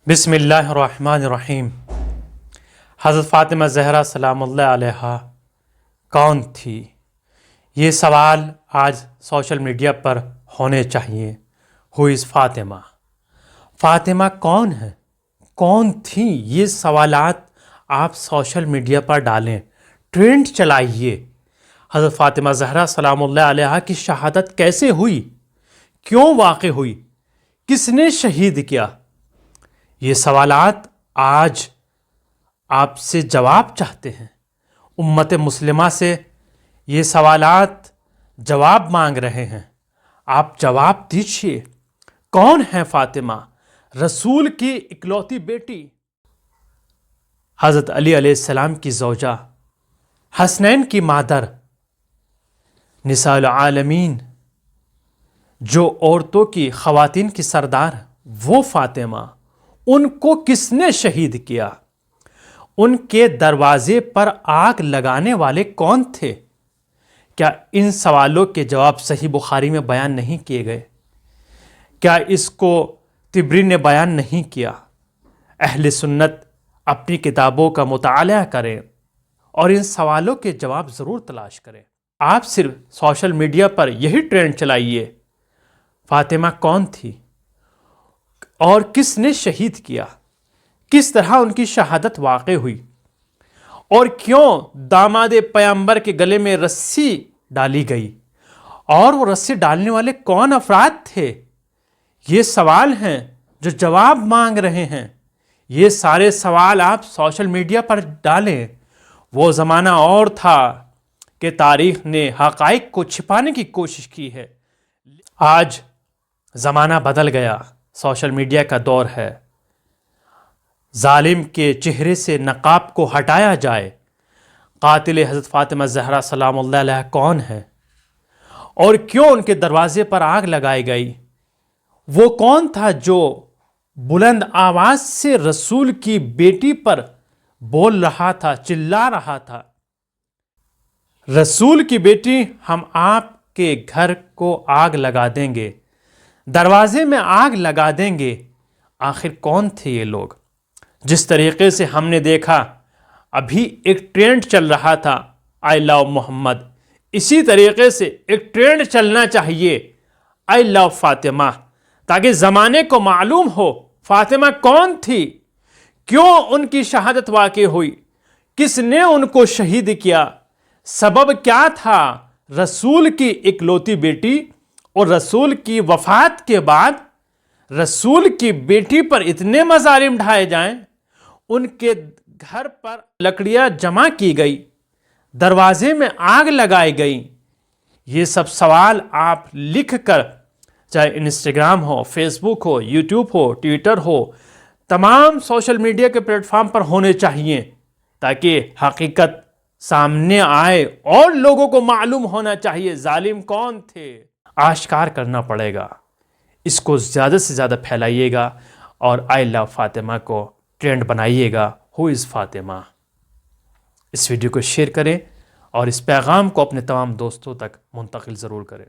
بسم اللہ الرحمن الرحیم۔ حضرت فاطمہ زہرا سلام اللہ علیہا کون تھی؟ یہ سوال آج سوشل میڈیا پر ہونے چاہیے۔ ہو از فاطمہ؟ فاطمہ کون ہے، کون تھی؟ یہ سوالات آپ سوشل میڈیا پر ڈالیں، ٹرینڈ چلائیے۔ حضرت فاطمہ زہرا سلام اللہ علیہا کی شہادت کیسے ہوئی، کیوں واقع ہوئی، کس نے شہید کیا؟ یہ سوالات آج آپ سے جواب چاہتے ہیں۔ امت مسلمہ سے یہ سوالات جواب مانگ رہے ہیں۔ آپ جواب دیجیے، کون ہے فاطمہ؟ رسول کی اکلوتی بیٹی، حضرت علی علیہ السلام کی زوجہ، حسنین کی مادر، نساء العالمین، جو عورتوں کی، خواتین کی سردار، وہ فاطمہ۔ ان کو کس نے شہید کیا؟ ان کے دروازے پر آگ لگانے والے کون تھے؟ کیا ان سوالوں کے جواب صحیح بخاری میں بیان نہیں کیے گئے؟ کیا اس کو طبری نے بیان نہیں کیا؟ اہل سنت اپنی کتابوں کا مطالعہ کریں اور ان سوالوں کے جواب ضرور تلاش کریں۔ آپ صرف سوشل میڈیا پر یہی ٹرینڈ چلائیے، فاطمہ کون تھی اور کس نے شہید کیا، کس طرح ان کی شہادت واقع ہوئی، اور کیوں داماد پیغمبر کے گلے میں رسی ڈالی گئی، اور وہ رسی ڈالنے والے کون افراد تھے؟ یہ سوال ہیں جو جواب مانگ رہے ہیں۔ یہ سارے سوال آپ سوشل میڈیا پر ڈالیں۔ وہ زمانہ اور تھا کہ تاریخ نے حقائق کو چھپانے کی کوشش کی ہے۔ آج زمانہ بدل گیا، سوشل میڈیا کا دور ہے۔ ظالم کے چہرے سے نقاب کو ہٹایا جائے۔ قاتل حضرت فاطمہ زہرا سلام اللہ علیہا کون ہے اور کیوں ان کے دروازے پر آگ لگائی گئی؟ وہ کون تھا جو بلند آواز سے رسول کی بیٹی پر بول رہا تھا، چلا رہا تھا، رسول کی بیٹی، ہم آپ کے گھر کو آگ لگا دیں گے، دروازے میں آگ لگا دیں گے؟ آخر کون تھے یہ لوگ؟ جس طریقے سے ہم نے دیکھا ابھی ایک ٹرینڈ چل رہا تھا آئی لو محمد، اسی طریقے سے ایک ٹرینڈ چلنا چاہیے آئی لو فاطمہ، تاکہ زمانے کو معلوم ہو فاطمہ کون تھی، کیوں ان کی شہادت واقع ہوئی، کس نے ان کو شہید کیا، سبب کیا تھا؟ رسول کی اکلوتی بیٹی، اور رسول کی وفات کے بعد رسول کی بیٹی پر اتنے مظالم ڈھائے جائیں، ان کے گھر پر لکڑیاں جمع کی گئی، دروازے میں آگ لگائی گئی۔ یہ سب سوال آپ لکھ کر، چاہے انسٹاگرام ہو، فیس بک ہو، یوٹیوب ہو، ٹویٹر ہو، تمام سوشل میڈیا کے پلیٹ فارم پر ہونے چاہیے، تاکہ حقیقت سامنے آئے اور لوگوں کو معلوم ہونا چاہیے ظالم کون تھے۔ آشکار کرنا پڑے گا، اس کو زیادہ سے زیادہ پھیلائیے گا اور آئی لو فاطمہ کو ٹرینڈ بنائیے گا۔ ہو از فاطمہ؟ اس ویڈیو کو شیئر کریں اور اس پیغام کو اپنے تمام دوستوں تک منتقل ضرور کریں۔